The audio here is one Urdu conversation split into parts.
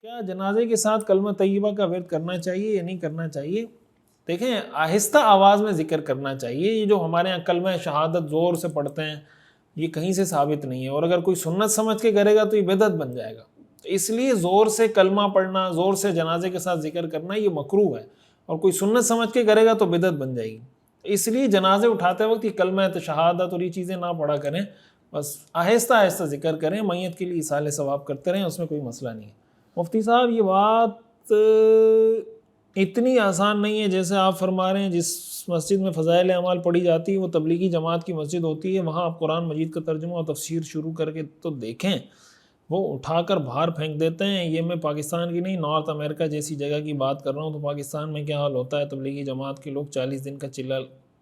کیا جنازے کے ساتھ کلمہ طیبہ کا ورد کرنا چاہیے یا نہیں کرنا چاہیے؟ دیکھیں، آہستہ آواز میں ذکر کرنا چاہیے. یہ جو ہمارے ہاں کلمہ شہادت زور سے پڑھتے ہیں یہ کہیں سے ثابت نہیں ہے، اور اگر کوئی سنت سمجھ کے کرے گا تو یہ بدعت بن جائے گا. تو اس لیے زور سے کلمہ پڑھنا، زور سے جنازے کے ساتھ ذکر کرنا یہ مکروہ ہے، اور کوئی سنت سمجھ کے کرے گا تو بدعت بن جائے گی. اس لیے جنازے اٹھاتے وقت یہ کلمہ شہادت اور یہ چیزیں نہ پڑھا کریں، بس آہستہ آہستہ ذکر کریں. میت کے لیے ایصال ثواب کرتے رہیں، اس میں کوئی مسئلہ نہیں ہے. مفتی صاحب، یہ بات اتنی آسان نہیں ہے جیسے آپ فرما رہے ہیں. جس مسجد میں فضائل اعمال پڑھی جاتی ہے وہ تبلیغی جماعت کی مسجد ہوتی ہے، وہاں آپ قرآن مجید کا ترجمہ اور تفسیر شروع کر کے تو دیکھیں، وہ اٹھا کر باہر پھینک دیتے ہیں. یہ میں پاکستان کی نہیں، نارتھ امریکہ جیسی جگہ کی بات کر رہا ہوں. تو پاکستان میں کیا حال ہوتا ہے، تبلیغی جماعت کے لوگ 40 دن کا چلہ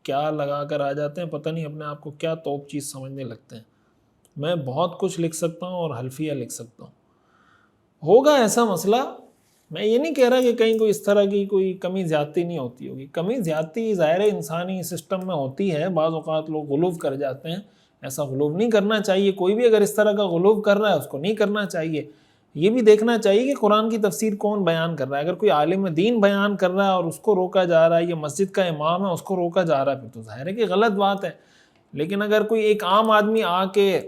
کیا لگا کر آ جاتے ہیں، پتہ نہیں اپنے آپ کو کیا توپ چیز سمجھنے لگتے ہیں. میں بہت کچھ لکھ سکتا ہوں اور حلفیہ لکھ سکتا ہوں. ہوگا ایسا مسئلہ، میں یہ نہیں کہہ رہا کہ کہیں کوئی اس طرح کی کوئی کمی زیادتی نہیں ہوتی ہوگی. کمی زیادتی ظاہر انسانی سسٹم میں ہوتی ہے، بعض اوقات لوگ غلو کر جاتے ہیں. ایسا غلو نہیں کرنا چاہیے. کوئی بھی اگر اس طرح کا غلو کر رہا ہے اس کو نہیں کرنا چاہیے. یہ بھی دیکھنا چاہیے کہ قرآن کی تفسیر کون بیان کر رہا ہے. اگر کوئی عالم دین بیان کر رہا ہے اور اس کو روکا جا رہا ہے، یا مسجد کا امام ہے اس کو روکا جا رہا ہے، پھر تو ظاہر ہے کہ غلط بات ہے. لیکن اگر کوئی ایک عام آدمی آ کے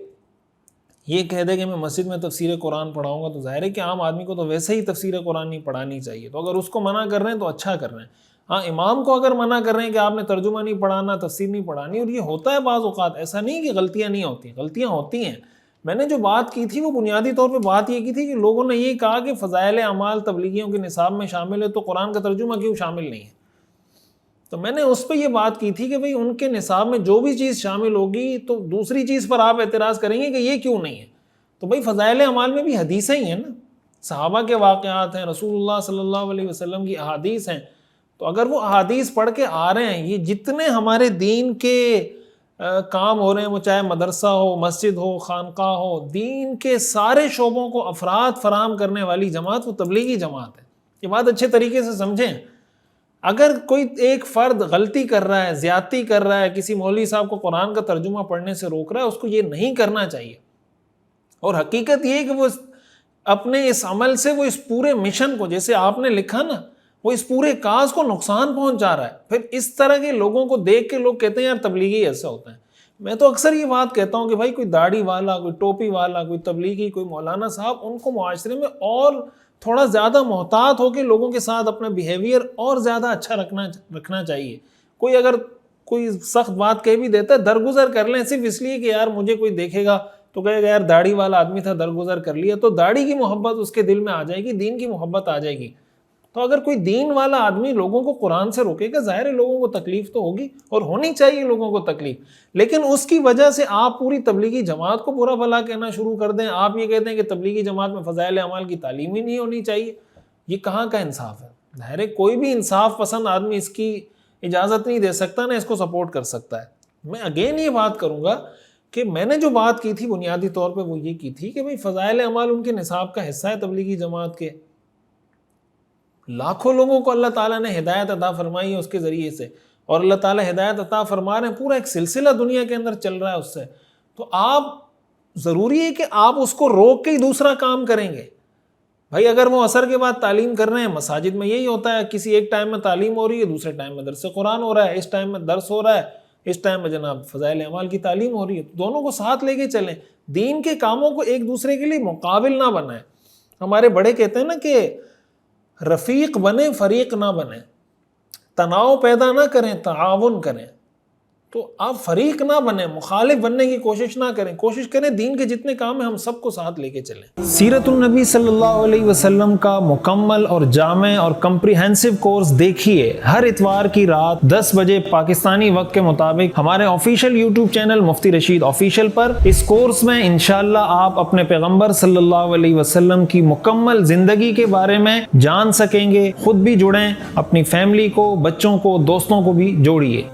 یہ کہہ دے کہ میں مسجد میں تفسیر قرآن پڑھاؤں گا، تو ظاہر ہے کہ عام آدمی کو تو ویسے ہی تفسیر قرآن نہیں پڑھانی چاہیے. تو اگر اس کو منع کر رہے ہیں تو اچھا کر رہے ہیں. ہاں، امام کو اگر منع کر رہے ہیں کہ آپ نے ترجمہ نہیں پڑھانا، تفسیر نہیں پڑھانی، اور یہ ہوتا ہے بعض اوقات، ایسا نہیں کہ غلطیاں نہیں ہوتی، غلطیاں ہوتی ہیں. میں نے جو بات کی تھی وہ بنیادی طور پہ بات یہ کی تھی کہ لوگوں نے یہ کہا کہ فضائل اعمال تبلیغیوں کے نصاب میں شامل ہے، تو قرآن کا ترجمہ کیوں شامل نہیں ہے؟ تو میں نے اس پہ یہ بات کی تھی کہ بھئی ان کے نصاب میں جو بھی چیز شامل ہوگی تو دوسری چیز پر آپ اعتراض کریں گے کہ یہ کیوں نہیں ہے. تو بھئی فضائل اعمال میں بھی حدیثیں ہی ہیں نا، صحابہ کے واقعات ہیں، رسول اللہ صلی اللہ علیہ وسلم کی احادیث ہیں. تو اگر وہ احادیث پڑھ کے آ رہے ہیں، یہ جتنے ہمارے دین کے کام ہو رہے ہیں، وہ چاہے مدرسہ ہو، مسجد ہو، خانقاہ ہو، دین کے سارے شعبوں کو افراد فراہم کرنے والی جماعت وہ تبلیغی جماعت ہے. یہ بات اچھے طریقے سے سمجھیں. اگر کوئی ایک فرد غلطی کر رہا ہے، زیادتی کر رہا ہے، کسی مولوی صاحب کو قرآن کا ترجمہ پڑھنے سے روک رہا ہے، اس کو یہ نہیں کرنا چاہیے. اور حقیقت یہ ہے کہ وہ اپنے اس عمل سے وہ اس پورے مشن کو، جیسے آپ نے لکھا نا، وہ اس پورے کاز کو نقصان پہنچا رہا ہے. پھر اس طرح کے لوگوں کو دیکھ کے لوگ کہتے ہیں یار تبلیغی ایسے ہوتے ہیں. میں تو اکثر یہ بات کہتا ہوں کہ بھائی کوئی داڑھی والا، کوئی ٹوپی والا، کوئی تبلیغی، کوئی مولانا صاحب، ان کو معاشرے میں اور تھوڑا زیادہ محتاط ہو کے لوگوں کے ساتھ اپنا بیہیویئر اور زیادہ اچھا رکھنا چاہیے. کوئی اگر کوئی سخت بات کہہ بھی دیتا ہے، درگزر کر لیں، صرف اس لیے کہ یار مجھے کوئی دیکھے گا تو کہے گا یار داڑھی والا آدمی تھا، درگزر کر لیا. تو داڑھی کی محبت اس کے دل میں آ جائے گی، دین کی محبت آ جائے گی. تو اگر کوئی دین والا آدمی لوگوں کو قرآن سے روکے گا، ظاہر ہے لوگوں کو تکلیف تو ہوگی، اور ہونی چاہیے لوگوں کو تکلیف. لیکن اس کی وجہ سے آپ پوری تبلیغی جماعت کو برا بھلا کہنا شروع کر دیں. آپ یہ کہتے ہیں کہ تبلیغی جماعت میں فضائل اعمال کی تعلیم ہی نہیں ہونی چاہیے. یہ کہاں کا انصاف ہے؟ ظاہر ہے کوئی بھی انصاف پسند آدمی اس کی اجازت نہیں دے سکتا، نہ اس کو سپورٹ کر سکتا ہے. میں اگین یہ بات کروں گا کہ میں نے جو بات کی تھی بنیادی طور پہ وہ یہ کی تھی کہ بھئی فضائل اعمال ان کے نصاب کا حصہ ہے. تبلیغی جماعت کے لاکھوں لوگوں کو اللہ تعالیٰ نے ہدایت عطا فرمائی ہے اس کے ذریعے سے، اور اللہ تعالیٰ ہدایت عطا فرما رہے ہیں، پورا ایک سلسلہ دنیا کے اندر چل رہا ہے اس سے. تو آپ ضروری ہے کہ آپ اس کو روک کے ہی دوسرا کام کریں گے. بھائی اگر وہ عصر کے بعد تعلیم کر رہے ہیں، مساجد میں یہی ہوتا ہے، کسی ایک ٹائم میں تعلیم ہو رہی ہے، دوسرے ٹائم میں درس قرآن ہو رہا ہے، اس ٹائم میں درس ہو رہا ہے، اس ٹائم میں جناب فضائل اعمال کی تعلیم ہو رہی ہے. دونوں کو ساتھ لے کے چلیں. دین کے کاموں کو ایک دوسرے کے لیے مقابل نہ بنائیں. ہمارے بڑے کہتے ہیں نا کہ رفیق بنے، فریق نہ بنے. تناؤ پیدا نہ کریں، تعاون کریں. تو آپ فریق نہ بنیں، مخالف بننے کی کوشش نہ کریں. کوشش کریں دین کے جتنے کام ہیں ہم سب کو ساتھ لے کے چلیں. سیرت النبی صلی اللہ علیہ وسلم کا مکمل اور جامع اور کمپریہنسو کورس دیکھیے ہر اتوار کی رات 10 بجے پاکستانی وقت کے مطابق ہمارے آفیشیل یوٹیوب چینل مفتی رشید آفیشیل پر. اس کورس میں انشاءاللہ آپ اپنے پیغمبر صلی اللہ علیہ وسلم کی مکمل زندگی کے بارے میں جان سکیں گے. خود بھی جڑیں، اپنی فیملی کو، بچوں کو، دوستوں کو بھی جوڑیے.